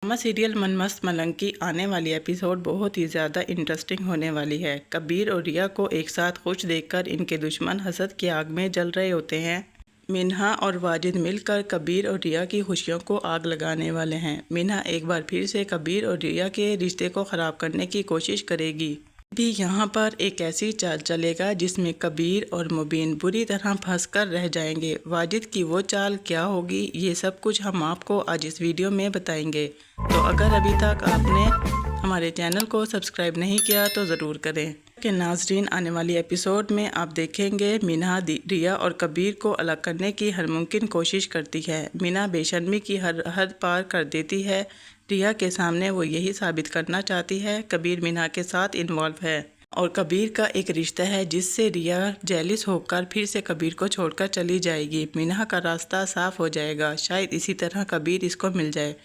Drama serial मन मस्त मलंग की आने वाली एपिसोड बहुत ही ज़्यादा इंटरेस्टिंग होने वाली है। कबीर और रिया को एक साथ खुश देखकर इनके दुश्मन हसद की आग में जल रहे होते हैं। मिन्हा और वाजिद मिलकर कबीर और रिया की खुशियों को आग लगाने वाले हैं। मिन्हा एक बार फिर से कबीर और रिया के रिश्ते को ख़राब करने की कोशिश करेगी। भी यहाँ पर एक ऐसी चाल चलेगा जिसमें कबीर और मुबीन बुरी तरह फंस कर रह जाएंगे। वाजिद की वो चाल क्या होगी, ये सब कुछ हम आपको आज इस वीडियो में बताएंगे। तो अगर अभी तक आपने हमारे चैनल को सब्सक्राइब नहीं किया तो ज़रूर करें। कि नाजरीन, आने वाली एपिसोड में आप देखेंगे मिन्हा रिया और कबीर को अलग करने की हर मुमकिन कोशिश करती है। मिन्हा बेशर्मी की हद पार कर देती है। रिया के सामने वो यही साबित करना चाहती है कबीर मिन्हा के साथ इन्वॉल्व है और कबीर का एक रिश्ता है जिससे रिया जेलिस होकर फिर से कबीर को छोड़कर चली जाएगी। मिन्हा का रास्ता साफ हो जाएगा, शायद इसी तरह कबीर इसको मिल जाए।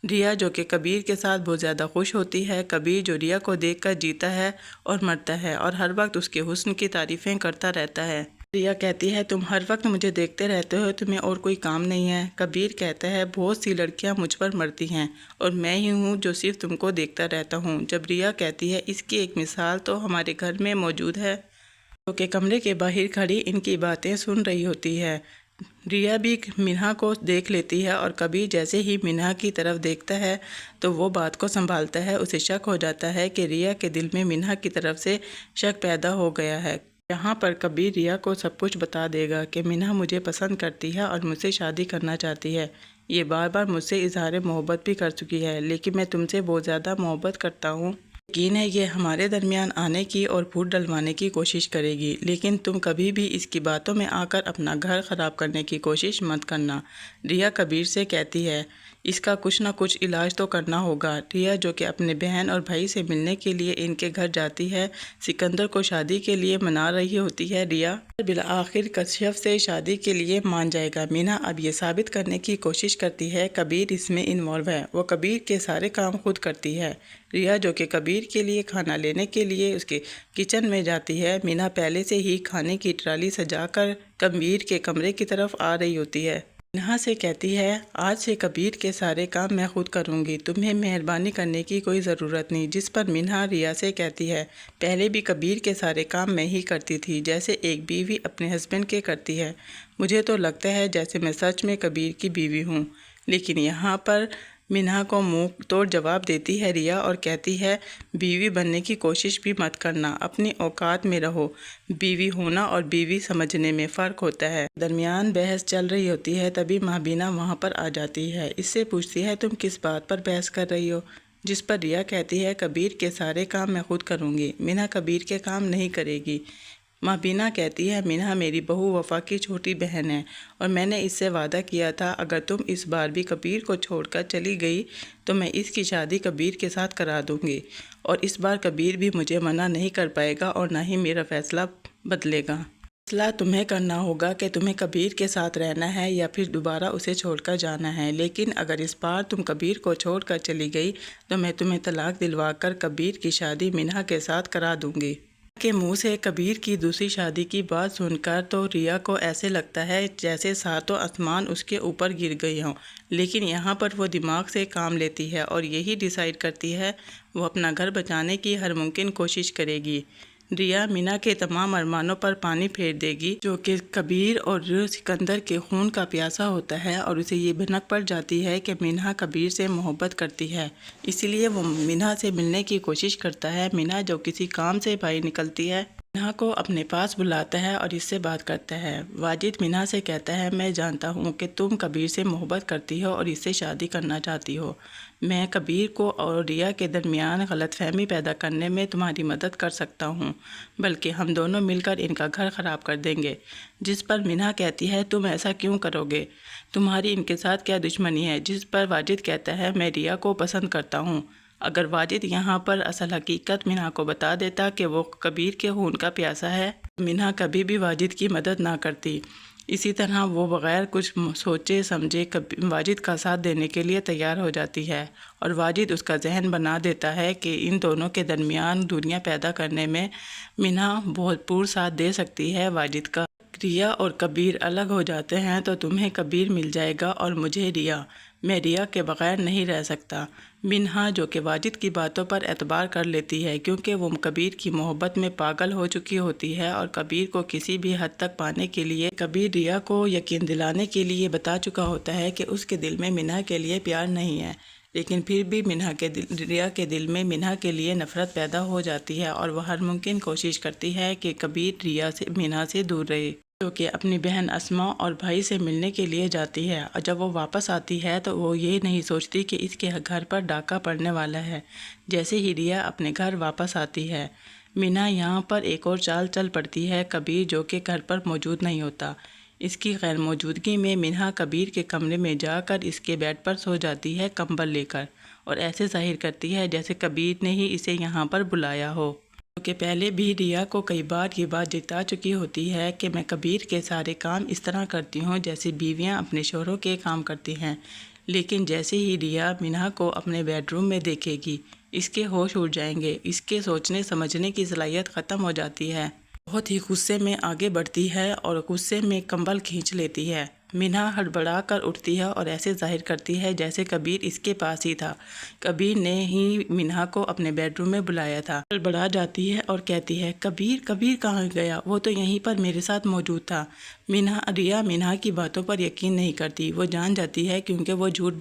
रिया जो कि कबीर के साथ बहुत ज़्यादा खुश होती है। कबीर जो रिया को देखकर जीता है और मरता है और हर वक्त उसके हुस्न की तारीफ़ें करता रहता है। रिया कहती है तुम हर वक्त मुझे देखते रहते हो, तुम्हें और कोई काम नहीं है। कबीर कहता है बहुत सी लड़कियां मुझ पर मरती हैं और मैं ही हूँ जो सिर्फ तुमको देखता रहता हूँ। जब रिया कहती है इसकी एक मिसाल तो हमारे घर में मौजूद है, जो कि कमरे के बाहर खड़ी इनकी बातें सुन रही होती है। रिया भी मिन्हा को देख लेती है और कबीर जैसे ही मिन्हा की तरफ देखता है तो वो बात को संभालता है। उसे शक हो जाता है कि रिया के दिल में मिन्हा की तरफ से शक पैदा हो गया है। यहाँ पर कबीर रिया को सब कुछ बता देगा कि मिन्हा मुझे पसंद करती है और मुझसे शादी करना चाहती है। ये बार बार मुझसे इजहार मोहब्बत भी कर चुकी है, लेकिन मैं तुमसे बहुत ज़्यादा मोहब्बत करता हूँ। यकीन है ये हमारे दरमियान आने की और फूट डलवाने की कोशिश करेगी, लेकिन तुम कभी भी इसकी बातों में आकर अपना घर ख़राब करने की कोशिश मत करना। रिया कबीर से कहती है इसका कुछ ना कुछ इलाज तो करना होगा। रिया जो कि अपने बहन और भाई से मिलने के लिए इनके घर जाती है, सिकंदर को शादी के लिए मना रही होती है। रिया बिलाखिर कश्यप से शादी के लिए मान जाएगा। मीना अब ये साबित करने की कोशिश करती है कबीर इसमें इन्वॉल्व है। वो कबीर के सारे काम खुद करती है। रिया जो कि कबीर के लिए खाना लेने के लिए उसके किचन में जाती है। मीना पहले से ही खाने की ट्राली सजाकर कबीर के कमरे की तरफ आ रही होती है। मिन्हा से कहती है आज से कबीर के सारे काम मैं खुद करूँगी, तुम्हें मेहरबानी करने की कोई ज़रूरत नहीं। जिस पर मिन्हा रिया से कहती है पहले भी कबीर के सारे काम मैं ही करती थी, जैसे एक बीवी अपने हस्बैंड के करती है। मुझे तो लगता है जैसे मैं सच में कबीर की बीवी हूँ। लेकिन यहाँ पर मिन्हा को मुंह तोड़ जवाब देती है रिया और कहती है बीवी बनने की कोशिश भी मत करना, अपनी औकात में रहो। बीवी होना और बीवी समझने में फ़र्क होता है। दरमियान बहस चल रही होती है, तभी महबीना वहाँ पर आ जाती है। इससे पूछती है तुम किस बात पर बहस कर रही हो, जिस पर रिया कहती है कबीर के सारे काम मैं खुद करूँगी, मिन्हा कबीर के काम नहीं करेगी। महबीना कहती है मिन्हा मेरी बहू वफ़ा की छोटी बहन है और मैंने इससे वादा किया था अगर तुम इस बार भी कबीर को छोड़कर चली गई तो मैं इसकी शादी कबीर के साथ करा दूंगी और इस बार कबीर भी मुझे मना नहीं कर पाएगा और ना ही मेरा फ़ैसला बदलेगा। फैसला तुम्हें करना होगा कि तुम्हें कबीर के साथ रहना है या फिर दोबारा उसे छोड़कर जाना है। लेकिन अगर इस बार तुम कबीर को छोड़कर चली गई तो मैं तुम्हें तलाक दिलवाकर कबीर की शादी मिन्हा के साथ करा दूंगी। के मुंह से कबीर की दूसरी शादी की बात सुनकर तो रिया को ऐसे लगता है जैसे सातों आसमान उसके ऊपर गिर गए हों। लेकिन यहाँ पर वो दिमाग से काम लेती है और यही डिसाइड करती है वो अपना घर बचाने की हर मुमकिन कोशिश करेगी। रिया मिन्हा के तमाम अरमानों पर पानी फेर देगी, जो कि कबीर और सिकंदर के खून का प्यासा होता है और उसे ये भनक पड़ जाती है कि मिन्हा कबीर से मोहब्बत करती है। इसीलिए वो मिन्हा से मिलने की कोशिश करता है। मिन्हा जो किसी काम से बाहर निकलती है मिन्हा को अपने पास बुलाता है और इससे बात करता है। वाजिद मिन्हा से कहता है मैं जानता हूँ कि तुम कबीर से मोहब्बत करती हो और इससे शादी करना चाहती हो। मैं कबीर को और रिया के दरमियान गलतफहमी पैदा करने में तुम्हारी मदद कर सकता हूँ, बल्कि हम दोनों मिलकर इनका घर ख़राब कर देंगे। जिस पर मिन्हा कहती है तुम ऐसा क्यों करोगे, तुम्हारी इनके साथ क्या दुश्मनी है। जिस पर वाजिद कहता है मैं रिया को पसंद करता हूँ। अगर वाजिद यहाँ पर असल हकीकत मिन्हा को बता देता कि वो कबीर के खून का प्यासा है, मिन्हा कभी भी वाजिद की मदद ना करती। इसी तरह वो बग़ैर कुछ सोचे समझे वाजिद का साथ देने के लिए तैयार हो जाती है और वाजिद उसका जहन बना देता है कि इन दोनों के दरमियान दूरियां पैदा करने में मिन्हा भरपूर साथ दे सकती है वाजिद का। रिया और कबीर अलग हो जाते हैं तो तुम्हें कबीर मिल जाएगा और मुझे रिया। میں ریا کے بغیر نہیں رہ سکتا۔ منہا جو کہ واجد کی باتوں پر اعتبار کر لیتی ہے کیونکہ وہ کبیر کی محبت میں پاگل ہو چکی ہوتی ہے اور کبیر کو کسی بھی حد تک پانے کے لیے کبیر ریا کو یقین دلانے کے لیے بتا چکا ہوتا ہے کہ اس کے دل میں منہا کے لیے پیار نہیں ہے، لیکن پھر بھی ریا کے دل میں منہا کے لیے نفرت پیدا ہو جاتی ہے اور وہ ہر ممکن کوشش کرتی ہے کہ کبیر منہا سے دور رہے، جو کہ اپنی بہن اسما اور بھائی سے ملنے کے لیے جاتی ہے، اور جب وہ واپس آتی ہے تو وہ یہ نہیں سوچتی کہ اس کے گھر پر ڈاکہ پڑنے والا ہے۔ جیسے ہی ریا اپنے گھر واپس آتی ہے، منہا یہاں پر ایک اور چال چل پڑتی ہے۔ کبیر جو کہ گھر پر موجود نہیں ہوتا، اس کی غیر موجودگی میں منہا کبیر کے کمرے میں جا کر اس کے بیڈ پر سو جاتی ہے کمبل لے کر، اور ایسے ظاہر کرتی ہے جیسے کبیر نے ہی اسے یہاں پر بلایا ہو، کہ پہلے بھی ریا کو کئی بار یہ بات جتا چکی ہوتی ہے کہ میں کبیر کے سارے کام اس طرح کرتی ہوں جیسے بیویاں اپنے شوہروں کے کام کرتی ہیں، لیکن جیسے ہی ریا منہا کو اپنے بیڈ روم میں دیکھے گی، اس کے ہوش اڑ جائیں گے، اس کے سوچنے سمجھنے کی صلاحیت ختم ہو جاتی ہے، بہت ہی غصے میں آگے بڑھتی ہے اور غصے میں کمبل کھینچ لیتی ہے۔ منہا ہڑبڑا کر اٹھتی ہے اور ایسے ظاہر کرتی ہے جیسے کبیر اس کے پاس ہی تھا، کبیر نے ہی منہا کو اپنے بیڈ روم میں بلایا تھا۔ ہڑبڑا جاتی ہے اور کہتی ہے کبیر کہاں گیا؟ وہ تو یہیں پر میرے ساتھ موجود تھا۔ ریا منہا کی باتوں پر یقین نہیں کرتی، وہ جان جاتی ہے کیونکہ وہ جھوٹ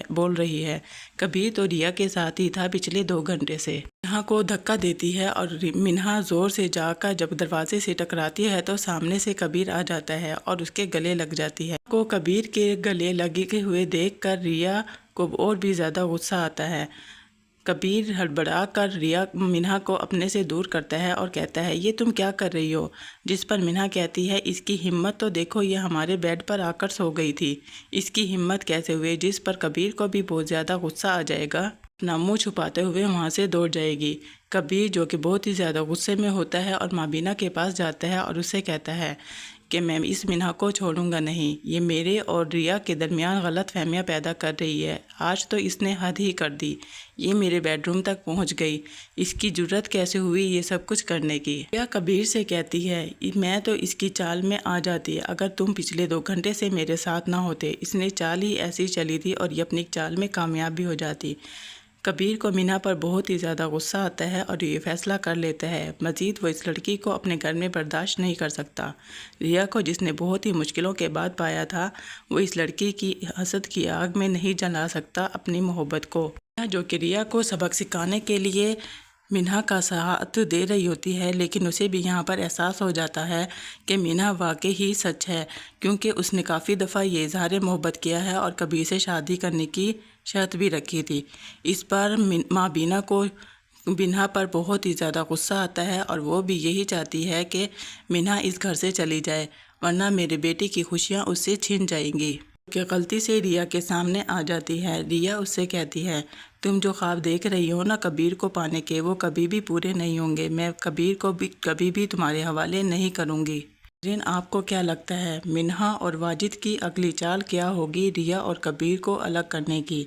بول رہی ہے، کبیر تو ریا کے ساتھ ہی تھا پچھلے 2 گھنٹے سے۔ منہا کو دھکا دیتی ہے اور منہا زور سے جا کر جب دروازے سے ٹکراتی ہے تو سامنے سے کبیر آ جاتا ہے اور اس کے گلے لگ جاتی ہے۔ کو کبیر کے گلے لگے ہوئے دیکھ کر ریا کو اور بھی زیادہ غصہ آتا ہے۔ کبیر ہڑبڑا کر منہا کو اپنے سے دور کرتا ہے اور کہتا ہے یہ تم کیا کر رہی ہو؟ جس پر منہا کہتی ہے اس کی ہمت تو دیکھو، یہ ہمارے بیڈ پر آ کر سو گئی تھی، اس کی ہمت کیسے ہوئی؟ جس پر کبیر کو بھی بہت زیادہ غصہ آ جائے گا، اپنا منہ چھپاتے ہوئے وہاں سے دوڑ جائے گی۔ کبیر جو کہ بہت ہی زیادہ غصے میں ہوتا ہے اور مابینہ کے پاس جاتا ہے اور اسے کہتا ہے کہ میں اس منہا کو چھوڑوں گا نہیں، یہ میرے اور ریا کے درمیان غلط فہمیاں پیدا کر رہی ہے، آج تو اس نے حد ہی کر دی، یہ میرے بیڈ روم تک پہنچ گئی، اس کی جرت کیسے ہوئی یہ سب کچھ کرنے کی؟ ریا کبیر سے کہتی ہے میں تو اس کی چال میں آ جاتی اگر تم پچھلے 2 گھنٹے سے میرے ساتھ نہ ہوتے، اس نے چال ہی ایسی چلی تھی اور یہ اپنی چال میں کامیاب بھی ہو جاتی۔ کبیر کو منہا پر بہت ہی زیادہ غصہ آتا ہے اور یہ فیصلہ کر لیتا ہے مزید وہ اس لڑکی کو اپنے گھر میں برداشت نہیں کر سکتا۔ ریا کو جس نے بہت ہی مشکلوں کے بعد پایا تھا، وہ اس لڑکی کی حسد کی آگ میں نہیں جلا سکتا اپنی محبت کو۔ جو کہ ریا کو سبق سکھانے کے لیے منہا کا ساتھ دے رہی ہوتی ہے، لیکن اسے بھی یہاں پر احساس ہو جاتا ہے کہ منہا واقعی ہی سچ ہے، کیونکہ اس نے کافی دفعہ یہ اظہار محبت کیا ہے اور کبیر سے شادی کرنے کی شرط بھی رکھی تھی۔ اس پر مابینہ کو منہا پر بہت ہی زیادہ غصہ آتا ہے اور وہ بھی یہی چاہتی ہے کہ منہا اس گھر سے چلی جائے، ورنہ میرے بیٹی کی خوشیاں اس سے چھن جائیں گی، کہ غلطی سے ریا کے سامنے آ جاتی ہے۔ ریا اس سے کہتی ہے تم جو خواب دیکھ رہی ہو نا کبیر کو پانے کے، وہ کبھی بھی پورے نہیں ہوں گے، میں کبیر کو بھی کبھی بھی تمہارے حوالے نہیں کروں گی۔ آپ کو کیا لگتا ہے منہا اور واجد کی اگلی چال کیا ہوگی ریا اور کبیر کو الگ کرنے کی؟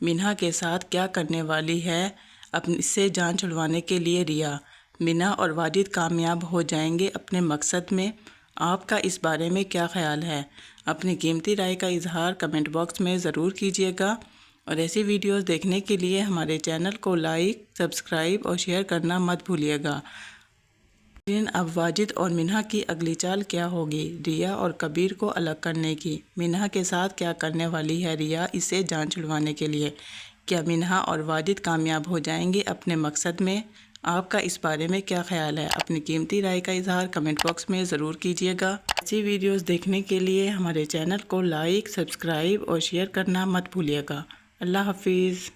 منہا کے ساتھ کیا کرنے والی ہے اس سے جان چھڑوانے کے لیے ریا؟ منہا اور واجد کامیاب ہو جائیں گے اپنے مقصد میں؟ آپ کا اس بارے میں کیا خیال ہے؟ اپنی قیمتی رائے کا اظہار کمنٹ باکس میں ضرور کیجیے گا، اور ایسی ویڈیوز دیکھنے کے لیے ہمارے چینل کو لائک، سبسکرائب اور شیئر کرنا مت بھولیے گا۔ اب واجد اور منہا کی اگلی چال کیا ہوگی ریا اور کبیر کو الگ کرنے کی؟ منہا کے ساتھ کیا کرنے والی ہے ریا اسے جان چھڑوانے کے لیے؟ کیا منہا اور واجد کامیاب ہو جائیں گے اپنے مقصد میں؟ آپ کا اس بارے میں کیا خیال ہے؟ اپنی قیمتی رائے کا اظہار کمنٹ باکس میں ضرور کیجیے گا۔ ایسی ویڈیوز دیکھنے کے لیے ہمارے چینل کو لائک، سبسکرائب اور شیئر کرنا مت بھولیے گا۔ اللہ حافظ۔